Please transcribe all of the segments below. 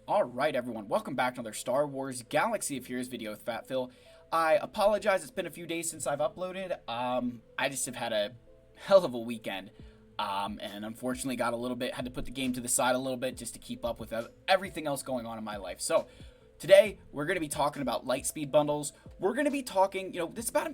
Alright everyone, welcome back to another Star Wars Galaxy of Heroes video with Fat Phil. I apologize, it's been a few days since I've uploaded. I just have had a hell of a weekend. And unfortunately had to put the game to the side a little bit just to keep up with everything else going on in my life. So, today, we're going to be talking about Lightspeed bundles. We're going to be talking,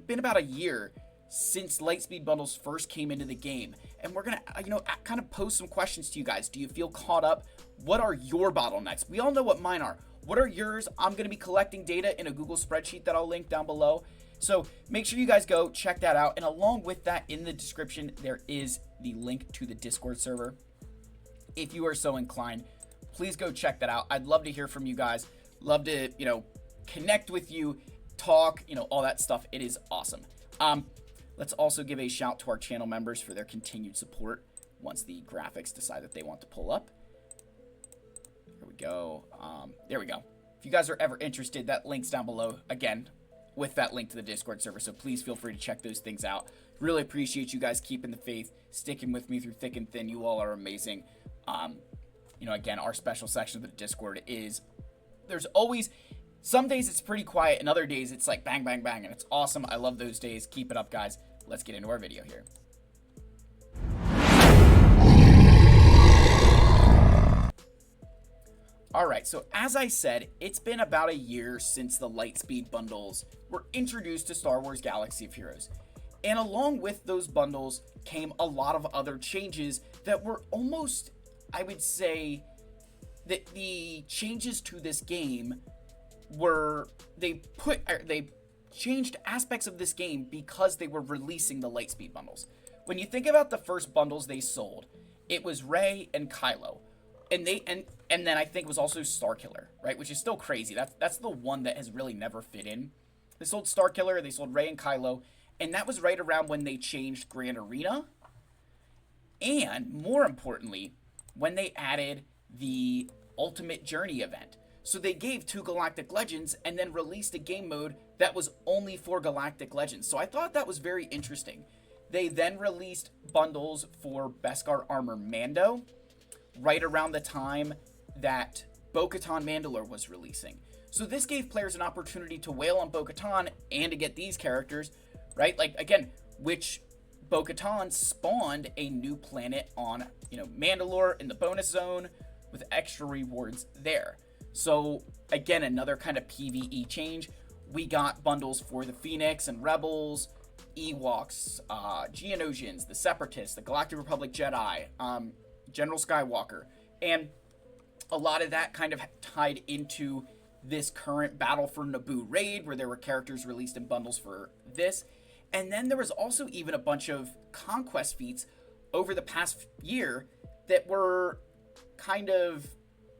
been about a year since Lightspeed bundles first came into the game. And we're going to, kind of pose some questions to you guys. Do you feel caught up? What are your bottlenecks? We all know what mine are. What are yours? I'm going to be collecting data in a Google spreadsheet that I'll link down below. So make sure you guys go check that out. And along with that, in the description, there is the link to the Discord server. If you are so inclined, please go check that out. I'd love to hear from you guys. Love to, connect with you, talk, all that stuff. It is awesome. Let's also give a shout to our channel members for their continued support once the graphics decide that they want to pull up. Here we go. There we go. If you guys are ever interested, that link's down below, again, with that link to the Discord server, so please feel free to check those things out. Really appreciate you guys keeping the faith, sticking with me through thick and thin. You all are amazing. Again, our special section of the Discord is, there's always, some days it's pretty quiet, and other days it's like bang, bang, bang, and it's awesome. I love those days. Keep it up, guys. Let's get into our video here. Alright, so as I said, it's been about a year since the Lightspeed bundles were introduced to Star Wars Galaxy of Heroes. And along with those bundles came a lot of other changes that were almost, I would say, that the changes to this game were, they changed aspects of this game because they were releasing the Lightspeed bundles. When you think about the first bundles they sold, it was Rey and Kylo. And then I think it was also Starkiller, right? Which is still crazy. That's the one that has really never fit in. They sold Starkiller, they sold Rey and Kylo, and that was right around when they changed Grand Arena. And more importantly, when they added the Ultimate Journey event. So they gave 2 Galactic Legends and then released a game mode that was only for Galactic Legends. So I thought that was very interesting. They then released bundles for Beskar Armor Mando right around the time that Bo-Katan Mandalore was releasing. So this gave players an opportunity to wail on Bo-Katan and to get these characters, right? Like, again, which Bo-Katan spawned a new planet on, Mandalore in the bonus zone with extra rewards there. So, again, another kind of PvE change. We got bundles for the Phoenix and Rebels, Ewoks, Geonosians, the Separatists, the Galactic Republic Jedi, General Skywalker, and a lot of that kind of tied into this current Battle for Naboo raid, where there were characters released in bundles for this. And then there was also even a bunch of conquest feats over the past year that were kind of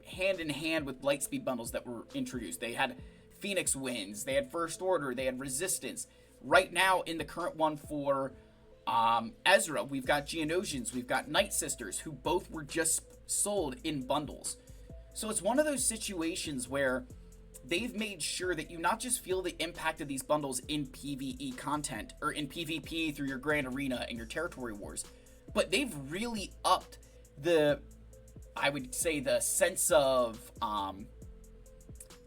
hand in hand with Lightspeed bundles that were introduced. They had Phoenix Winds, they had First Order, they had Resistance. Right now, in the current one for Ezra, we've got Geonosians, we've got Night Sisters, who both were just sold in bundles. So it's one of those situations where they've made sure that you not just feel the impact of these bundles in PvE content, or in PvP through your Grand Arena and your Territory Wars, but they've really upped the, I would say, the sense of,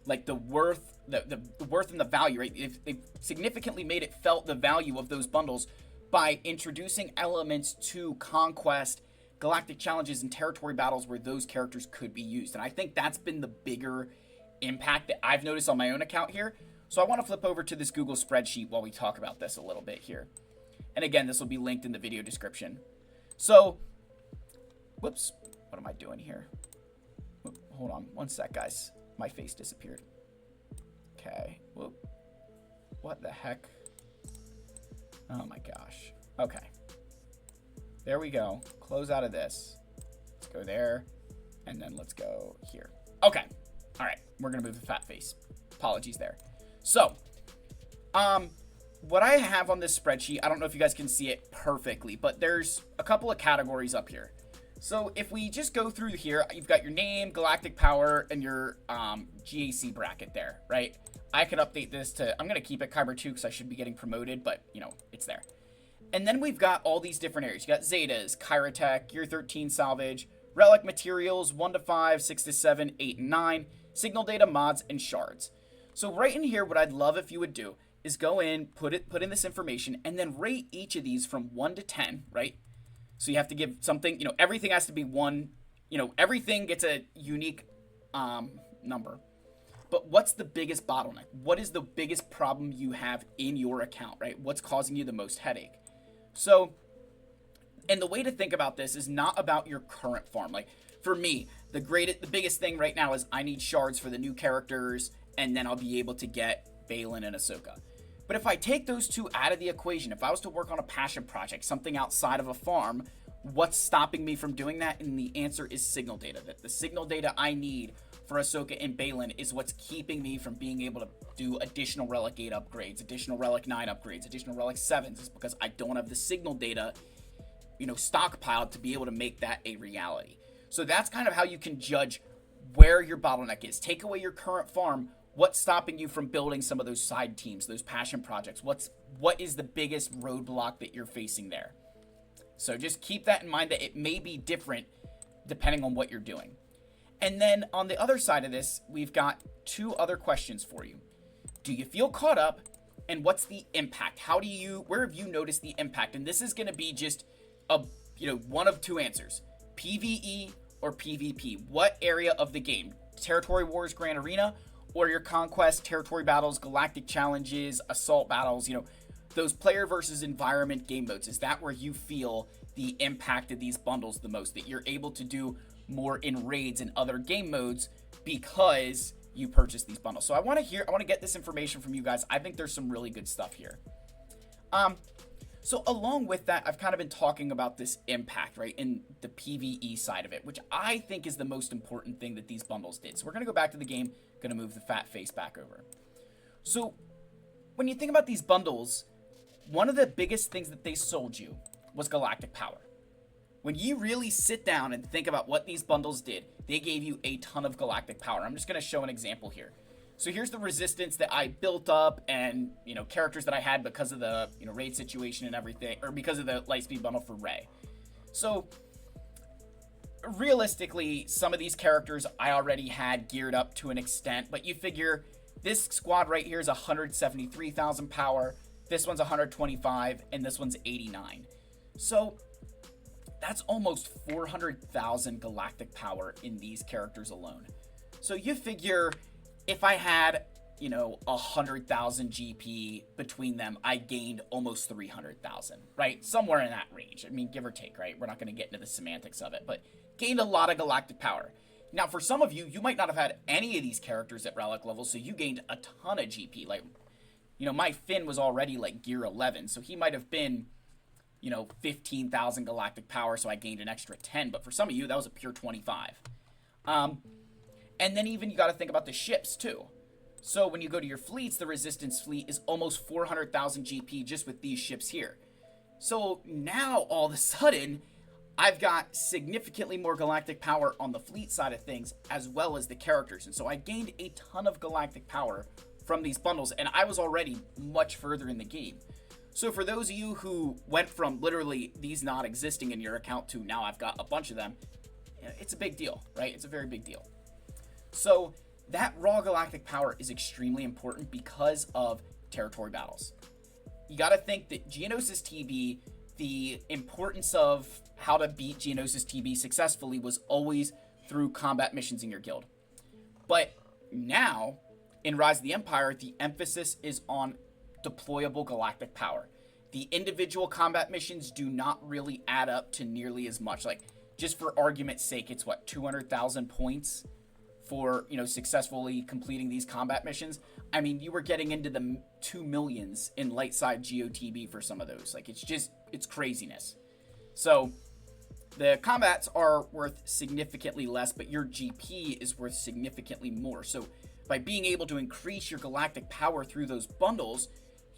like, the worth, the worth and the value, right? They've significantly made it felt the value of those bundles by introducing elements to Conquest, Galactic Challenges, and Territory Battles where those characters could be used. And I think that's been the bigger impact that I've noticed on my own account here. So I want to flip over to this Google spreadsheet while we talk about this a little bit here. And again, this will be linked in the video description. So, whoops, what am I doing here? Hold on one sec, guys. My face disappeared. Okay, whoop. What the heck? Oh my gosh. Okay. There we go. Close out of this. Let's go there. And then let's go here. Okay. All right. We're going to move the fat face. Apologies there. So, what I have on this spreadsheet, I don't know if you guys can see it perfectly, but there's a couple of categories up here. So if we just go through here, you've got your name, Galactic Power, and your GAC bracket there, right? I could update this to, I'm going to keep it Kyber 2 because I should be getting promoted, but, it's there. And then we've got all these different areas. You got Zetas, Kyratech, Gear 13 Salvage, relic materials 1 to 5, 6 to 7, 8 and 9, signal data, mods, and shards. So right in here, what I'd love if you would do is go in, put in this information, and then rate each of these from 1 to 10, right? So you have to give something, everything has to be 1, everything gets a unique number. But what's the biggest bottleneck? What is the biggest problem you have in your account, right? What's causing you the most headache? So, and the way to think about this is not about your current farm. Like for me, the biggest thing right now is I need shards for the new characters, and then I'll be able to get Balin and Ahsoka. But if I take those two out of the equation, if I was to work on a passion project, something outside of a farm, what's stopping me from doing that? And the answer is signal data. That the signal data I need for Ahsoka and Balin is what's keeping me from being able to do additional Relic 8 upgrades, additional Relic 9 upgrades, additional Relic 7s. It's because I don't have the signal data, stockpiled to be able to make that a reality. So that's kind of how you can judge where your bottleneck is. Take away your current farm. What's stopping you from building some of those side teams, those passion projects? What is the biggest roadblock that you're facing there? So just keep that in mind, that it may be different depending on what you're doing. And then on the other side of this, we've got 2 other questions for you. Do you feel caught up? And what's the impact? Where have you noticed the impact? And this is going to be just one of 2 answers: PvE or PvP. What area of the game? Territory Wars Grand Arena, or your Conquest, Territory Battles, Galactic Challenges, Assault Battles, those player versus environment game modes. Is that where you feel the impact of these bundles the most? That you're able to do more in raids and other game modes because you purchased these bundles. So I want to get this information from you guys. I think there's some really good stuff here. So along with that, I've kind of been talking about this impact, right, in the PvE side of it, which I think is the most important thing that these bundles did. So we're going to go back to the game, going to move the fat face back over. So when you think about these bundles, one of the biggest things that they sold you was Galactic Power. When you really sit down and think about what these bundles did, they gave you a ton of Galactic Power. I'm just going to show an example here. So here's the resistance that I built up, and characters that I had because of the raid situation and everything, or because of the Lightspeed bundle for Rey. So realistically, some of these characters I already had geared up to an extent, but you figure this squad right here is 173,000 power, this one's 125, and this one's 89. So that's almost 400,000 Galactic Power in these characters alone. So you figure if I had, 100,000 GP between them, I gained almost 300,000, right? Somewhere in that range. I mean, give or take, right? We're not going to get into the semantics of it, but gained a lot of Galactic Power. Now, for some of you, you might not have had any of these characters at Relic level, so you gained a ton of GP. Like, my Finn was already like gear 11, so he might have been, 15,000 Galactic Power, so I gained an extra 10. But for some of you, that was a pure 25. And then even you got to think about the ships too. So when you go to your fleets, the Resistance fleet is almost 400,000 GP just with these ships here. So now all of a sudden, I've got significantly more Galactic Power on the fleet side of things, as well as the characters. And so I gained a ton of Galactic Power from these bundles, and I was already much further in the game. So for those of you who went from literally these not existing in your account to now I've got a bunch of them, it's a big deal, right? It's a very big deal. So that raw Galactic Power is extremely important because of territory battles. You got to think that Geonosis TB, the importance of how to beat Geonosis TB successfully was always through combat missions in your guild. But now, in Rise of the Empire, the emphasis is on deployable Galactic Power. The individual combat missions do not really add up to nearly as much. Like, just for argument's sake, it's what, 200,000 points for, successfully completing these combat missions? I mean, you were getting into the 2 millions in light side GOTB for some of those. Like, it's craziness. So the combats are worth significantly less, but your GP is worth significantly more. So by being able to increase your Galactic Power through those bundles,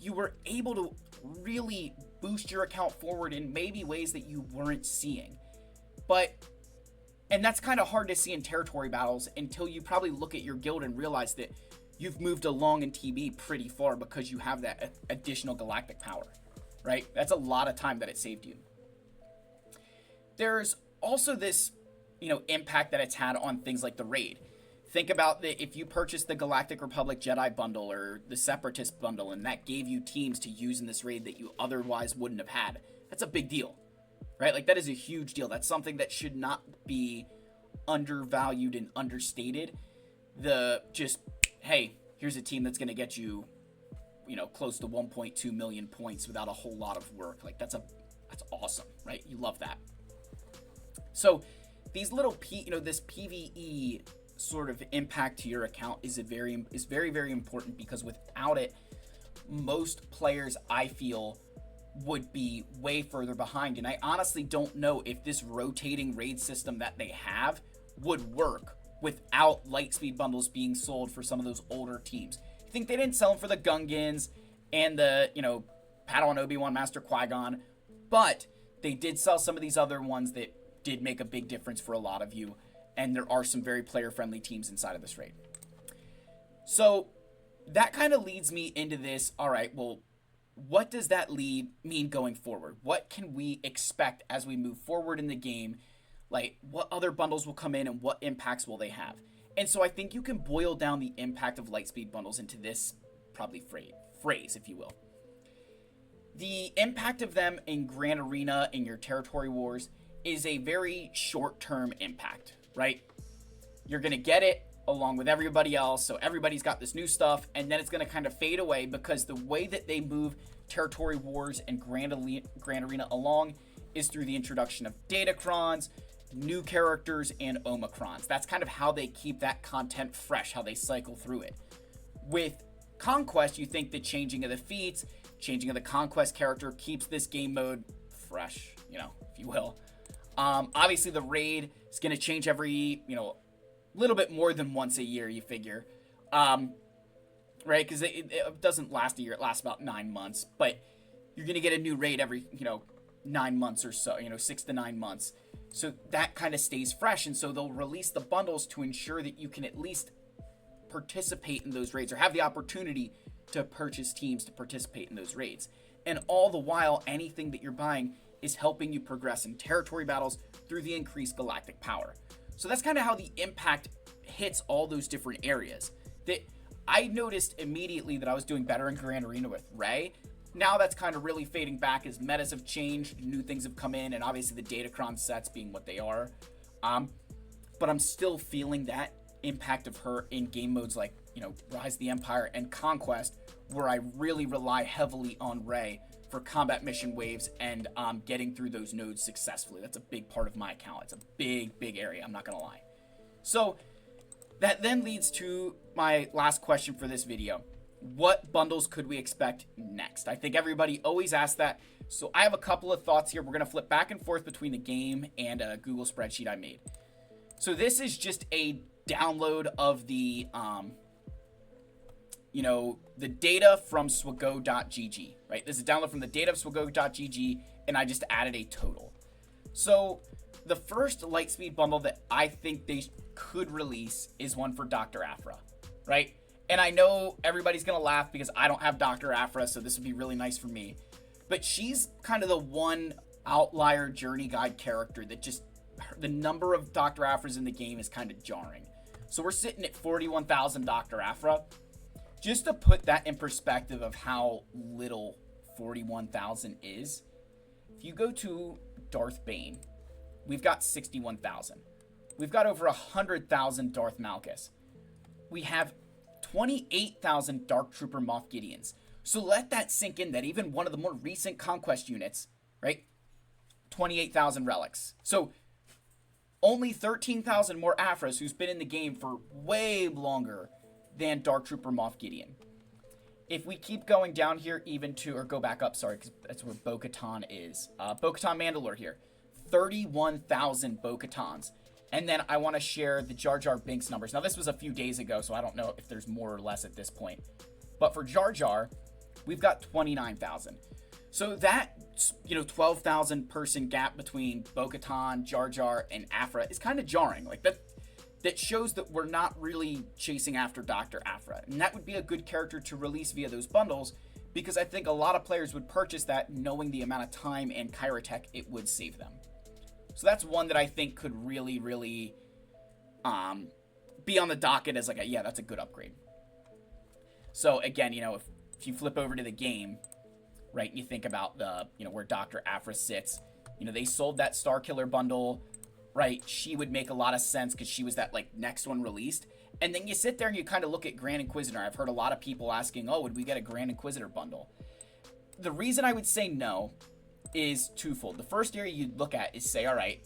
you were able to really boost your account forward in maybe ways that you weren't seeing. And that's kind of hard to see in territory battles until you probably look at your guild and realize that you've moved along in TB pretty far because you have that additional Galactic Power, right? That's a lot of time that it saved you. There's also this impact that it's had on things like the raid. Think about if you purchased the Galactic Republic Jedi bundle or the Separatist bundle, and that gave you teams to use in this raid that you otherwise wouldn't have had. That's a big deal, right? Like, that is a huge deal. That's something that should not be undervalued and understated. Hey, here's a team that's going to get you, close to 1.2 million points without a whole lot of work. Like, that's awesome, right? You love that. So these little this PvE sort of impact to your account is very, very important, because without it, most players, I feel, would be way further behind. And I honestly don't know if this rotating raid system that they have would work without Lightspeed bundles being sold for some of those older teams. I think they didn't sell them for the Gungans and the, Padawan Obi-Wan Master Qui-Gon, but they did sell some of these other ones that did make a big difference for a lot of you, and there are some very player-friendly teams inside of this raid. So that kind of leads me into this, all right, well, what does that mean going forward? What can we expect as we move forward in the game? Like, what other bundles will come in and what impacts will they have? And so I think you can boil down the impact of Lightspeed bundles into this probably phrase, if you will. The impact of them in Grand Arena, in your territory wars, is a very short-term impact, right? You're going to get it along with everybody else, so everybody's got this new stuff, and then it's going to kind of fade away, because the way that they move territory wars and Grand Arena along is through the introduction of Datacrons, new characters, and Omicrons. That's kind of how they keep that content fresh, how they cycle through it. With Conquest, you think the changing of the feats, changing of the Conquest character keeps this game mode fresh, if you will. Obviously, the raid is going to change every, little bit more than once a year, you figure. Right? Because it doesn't last a year. It lasts about 9 months. But you're going to get a new raid every, 9 months or so, 6 to 9 months. So that kind of stays fresh. And so they'll release the bundles to ensure that you can at least participate in those raids, or have the opportunity to purchase teams to participate in those raids. And all the while, anything that you're buying is helping you progress in territory battles through the increased galactic power. So that's kind of how the impact hits all those different areas. That I noticed immediately that I was doing better in Grand Arena with Rey. Now that's kind of really fading back as metas have changed, new things have come in, and obviously the Datacron sets being what they are. But I'm still feeling that impact of her in game modes like, Rise of the Empire and Conquest, where I really rely heavily on Rey for combat mission waves and getting through those nodes successfully. That's a big part of my account. It's a big area, I'm not gonna lie. So that then leads to my last question for this video. What bundles could we expect next? I think everybody always asks that. So I have a couple of thoughts here. We're gonna flip back and forth between the game and a Google spreadsheet I made. So this is just a download of the the data from swago.gg, right? This is a download from the data of swago.gg, and I just added a total. So the first Lightspeed bundle that I think they could release is one for Dr. Aphra, right? And I know everybody's going to laugh because I don't have Dr. Aphra, so this would be really nice for me. But she's kind of the one outlier journey guide character that just, the number of Dr. Aphras in the game is kind of jarring. So we're sitting at 41,000 Dr. Aphra. Just to put that in perspective of how little 41,000 is, if you go to Darth Bane, we've got 61,000. We've got over 100,000 Darth Malchus. We have 28,000 Dark Trooper Moff Gideons. So let that sink in, that even one of the more recent Conquest units, right? 28,000 relics. So only 13,000 more Aphras, who's been in the game for way longer than Dark Trooper Moff Gideon. If we keep going down here even to, or go back up, sorry, because that's where Bo-Katan is. Bo-Katan Mandalore here. 31,000 Bo-Katans. And then I want to share the Jar Jar Binks numbers. Now, this was a few days ago, so I don't know if there's more or less at this point. But for Jar Jar, we've got 29,000. So that, 12,000 person gap between Bo-Katan, Jar Jar, and Aphra is kind of jarring. Like, that shows that we're not really chasing after Dr. Aphra. And that would be a good character to release via those bundles, because I think a lot of players would purchase that knowing the amount of time and Kyrotech it would save them. So that's one that I think could really, really be on the docket as like a, yeah, that's a good upgrade. So again, you know, if you flip over to the game, right, and you think about the, you know, where Dr. Aphra sits, you know, they sold that Starkiller bundle, right? She would make a lot of sense because she was that, like, next one released. And then you sit there and you kind of look at Grand Inquisitor. I've heard a lot of people asking, oh, would we get a Grand Inquisitor bundle? The reason I would say no is twofold. The first area you'd look at is say, all right,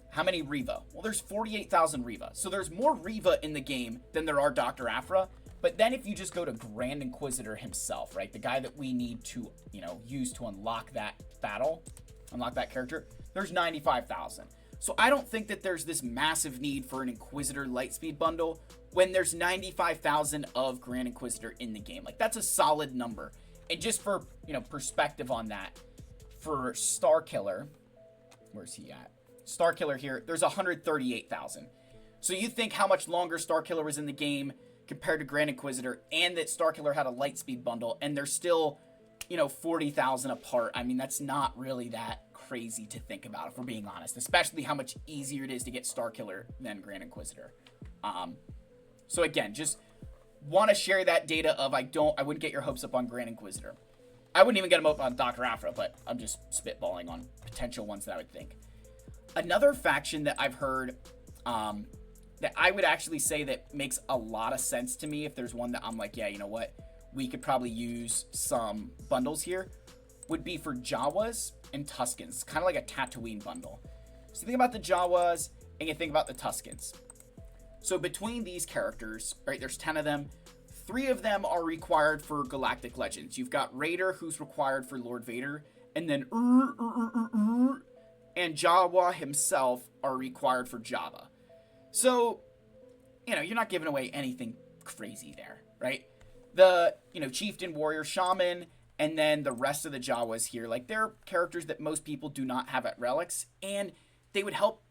how many Reva? Well, there's 48,000 Reva. So there's more Reva in the game than there are Dr. Aphra. But then if you just go to Grand Inquisitor himself, right, the guy that we need to, you know, use to unlock that battle, unlock that character, there's 95,000. So I don't think that there's this massive need for an Inquisitor Lightspeed bundle when there's 95,000 of Grand Inquisitor in the game. Like, that's a solid number. And just for, you know, perspective on that, for Starkiller, where's he at? Starkiller here, there's 138,000. So you think how much longer Starkiller was in the game compared to Grand Inquisitor, and that Starkiller had a Lightspeed bundle, and they're still, you know, 40,000 apart. I mean, that's not really that crazy to think about, if we're being honest, especially how much easier it is to get Starkiller than Grand Inquisitor. So again, just want to share that data of I wouldn't get your hopes up on Grand Inquisitor. I wouldn't even get them up on Dr. Aphra, but I'm just spitballing on potential ones that I would think. Another faction that I've heard that I would actually say that makes a lot of sense to me, if there's one that I'm like, yeah, you know what, we could probably use some bundles here, would be for Jawas and Tuskens. Kind of like a Tatooine bundle. So you think about the Jawas and you think about the Tuskens. So between these characters, right, there's 10 of them. 3 of them are required for Galactic Legends. You've got Raider, who's required for Lord Vader, and then and Jawa himself are required for Jabba. So, you know, you're not giving away anything crazy there, right? The, you know, Chieftain, Warrior, Shaman, and then the rest of the Jawas here, like, they're characters that most people do not have at Relics, and they would help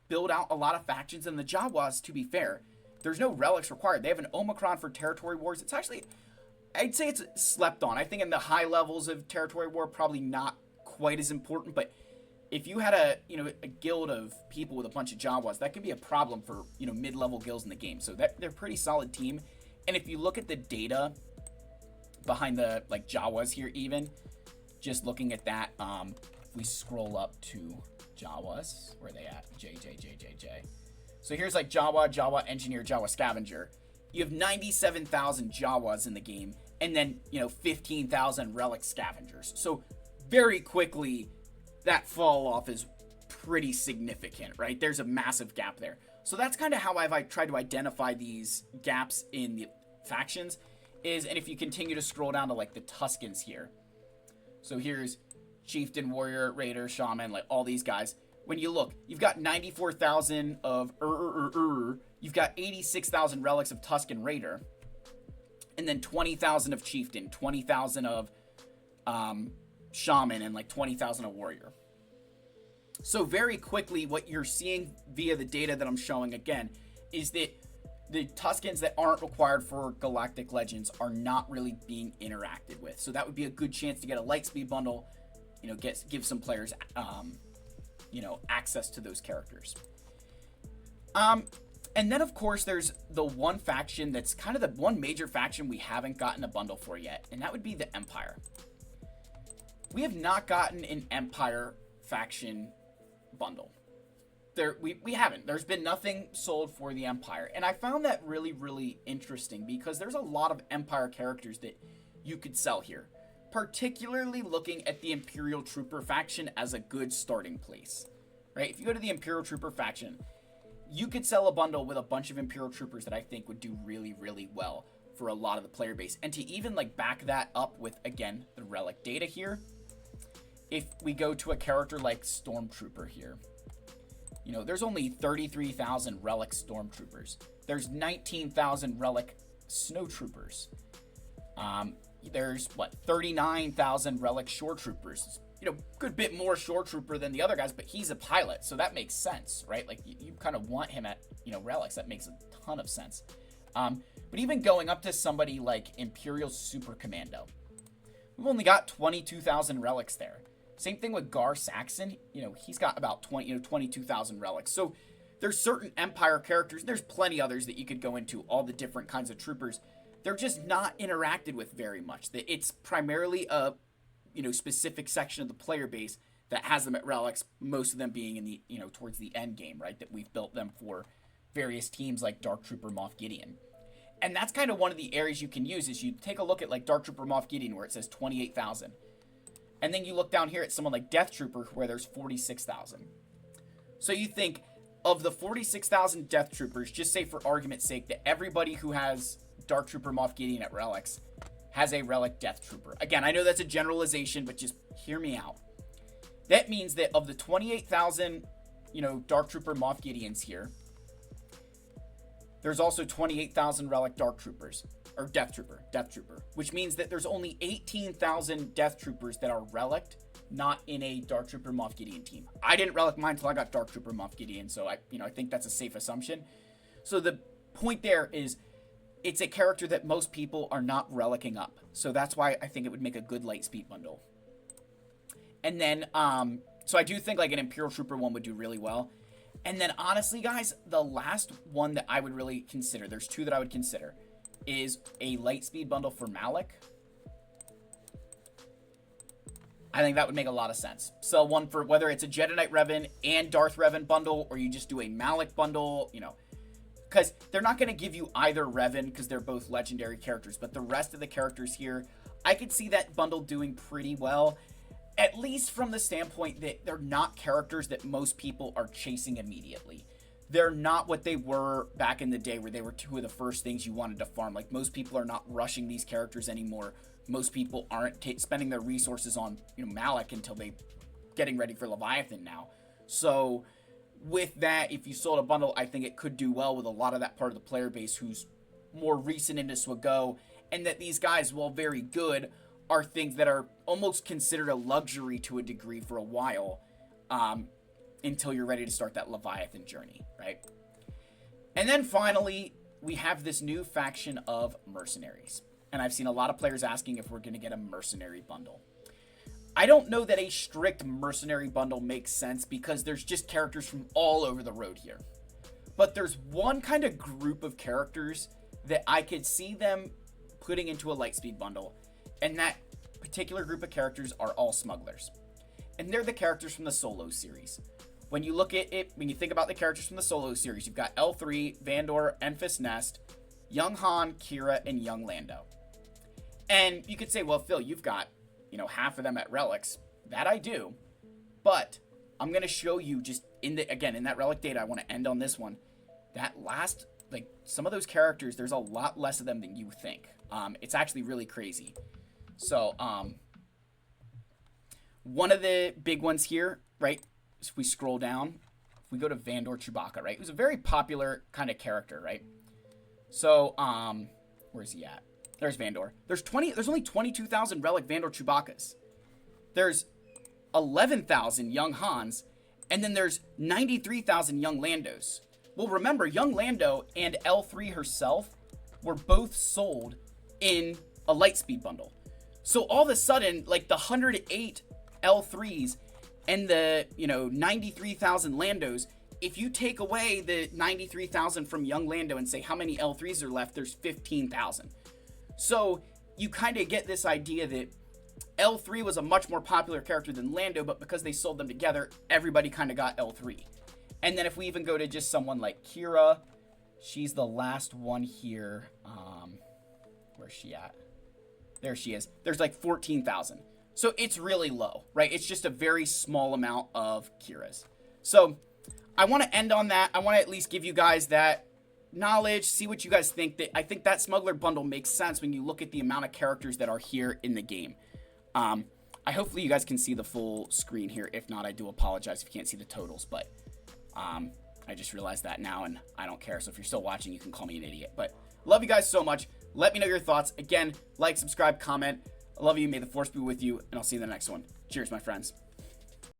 build out a lot of factions. And the Jawas, to be fair, there's no Relics required. They have an Omicron for Territory Wars. It's actually, I'd say it's slept on. I think in the high levels of Territory War, probably not quite as important, but if you had a guild of people with a bunch of Jawas, that could be a problem for, you know, mid-level guilds in the game. So they're a pretty solid team. And if you look at the data behind the, like, Jawas here, even just looking at that, if we scroll up to Jawas, where are they at? J. So here's like Jawa Engineer, Jawa Scavenger. You have 97,000 Jawas in the game, and then, you know, 15,000 Relic Scavengers. So very quickly, that fall off is pretty significant, right? There's a massive gap there. So that's kind of how I've tried to identify these gaps in the factions is, and if you continue to scroll down to, like, the Tuskens here. So here's Chieftain, Warrior, Raider, Shaman, like all these guys. When you look, you've got 94,000 of you've got 86,000 relics of Tusken Raider, and then 20,000 of Chieftain, 20,000 of Shaman, and like 20,000 of Warrior. So very quickly, what you're seeing via the data that I'm showing again is that the Tuskens that aren't required for Galactic Legends are not really being interacted with. So that would be a good chance to get a Lightspeed bundle, you know, give some players, you know, access to those characters. And then, of course, there's the one faction that's kind of the one major faction we haven't gotten a bundle for yet, and that would be the Empire. We have not gotten an Empire faction bundle. We haven't. There's been nothing sold for the Empire. And I found that really, really interesting because there's a lot of Empire characters that you could sell here. Particularly looking at the Imperial Trooper faction as a good starting place. Right? If you go to the Imperial Trooper faction, you could sell a bundle with a bunch of Imperial Troopers that I think would do really, really well for a lot of the player base. And to even like back that up with, again, the relic data here. If we go to a character like Stormtrooper here, you know, there's only 33,000 relic Stormtroopers. There's 19,000 relic Snowtroopers. There's, 39,000 relic Shore Troopers. You know, good bit more Shore Trooper than the other guys, but he's a pilot, so that makes sense, right? Like, you kind of want him at, you know, relics. That makes a ton of sense. But even going up to somebody like Imperial Super Commando, we've only got 22,000 relics there. Same thing with Gar Saxon. He's got about 22,000 relics. So there's certain Empire characters, and there's plenty others that you could go into, all the different kinds of troopers. They're just not interacted with very much. It's primarily a, specific section of the player base that has them at relics, most of them being in the, towards the end game, right? That we've built them for various teams like Dark Trooper Moff Gideon. And that's kind of one of the areas you can use is you take a look at like Dark Trooper Moff Gideon where it says 28,000. And then you look down here at someone like Death Trooper where there's 46,000. So you think of the 46,000 Death Troopers, just say for argument's sake that everybody who has Dark Trooper Moff Gideon at relics has a relic Death Trooper. Again, I know that's a generalization, but just hear me out. That means that of the 28,000, Dark Trooper Moff Gideons here, there's also 28,000 relic Dark Troopers, or Death Trooper, which means that there's only 18,000 Death Troopers that are relicked, not in a Dark Trooper Moff Gideon team. I didn't relic mine until I got Dark Trooper Moff Gideon, so I think that's a safe assumption. So the point there is, it's a character that most people are not relicking up. So that's why I think it would make a good Lightspeed bundle. And then, so I do think like an Imperial Trooper one would do really well. And then honestly, guys, the last one that I would really consider, there's two that I would consider, is a Lightspeed bundle for Malak. I think that would make a lot of sense. So one for whether it's a Jedi Knight Revan and Darth Revan bundle, or you just do a Malak bundle, because they're not going to give you either Revan because they're both legendary characters, but the rest of the characters here, I could see that bundle doing pretty well, at least from the standpoint that they're not characters that most people are chasing immediately. They're not what they were back in the day where they were two of the first things you wanted to farm. Like, most people are not rushing these characters anymore. Most people aren't spending their resources on, Malak until they getting ready for Leviathan now. So with that, if you sold a bundle, I think it could do well with a lot of that part of the player base who's more recent into SWGO, and that these guys, while very good, are things that are almost considered a luxury to a degree for a while, until you're ready to start that Leviathan journey, right? And then finally, we have this new faction of mercenaries. And I've seen a lot of players asking if we're going to get a mercenary bundle. I don't know that a strict mercenary bundle makes sense because there's just characters from all over the road here. But there's one kind of group of characters that I could see them putting into a Lightspeed bundle. And that particular group of characters are all smugglers. And they're the characters from the Solo series. When you look at it, when you think about the characters from the Solo series, you've got L3, Vandor, Enfys Nest, Young Han, Kira, and Young Lando. And you could say, well, Phil, you've got, half of them at relics. That I do. But I'm going to show you just in that relic data, I want to end on this one. That last, some of those characters, there's a lot less of them than you think. It's actually really crazy. So, one of the big ones here, right? If we scroll down, if we go to Vandor Chewbacca, right? Who's a very popular kind of character, right? So, where's he at? There's Vandor. There's only 22,000 relic Vandor Chewbaccas. There's 11,000 young Hans, and then there's 93,000 young Landos. Well, remember, young Lando and L3 herself were both sold in a Lightspeed bundle. So all of a sudden, the 108 L3s and the, 93,000 Landos, if you take away the 93,000 from young Lando and say how many L3s are left, there's 15,000. So you kind of get this idea that L3 was a much more popular character than Lando, but because they sold them together, everybody kind of got L3. And then if we even go to just someone like Kira, she's the last one here. Where's she at? There she is. There's 14,000. So it's really low, right? It's just a very small amount of Kiras. So I want to end on that. I want to at least give you guys that knowledge, see what you guys think. I think that smuggler bundle makes sense when you look at the amount of characters that are here in the game. Hopefully you guys can see the full screen here. If not, I do apologize if you can't see the totals, but I just realized that now and I don't care. So if you're still watching, you can call me an idiot, but love you guys so much. Let me know your thoughts. Again, like, subscribe, comment. I love you. May the force be with you, and I'll see you in the next one. Cheers, my friends.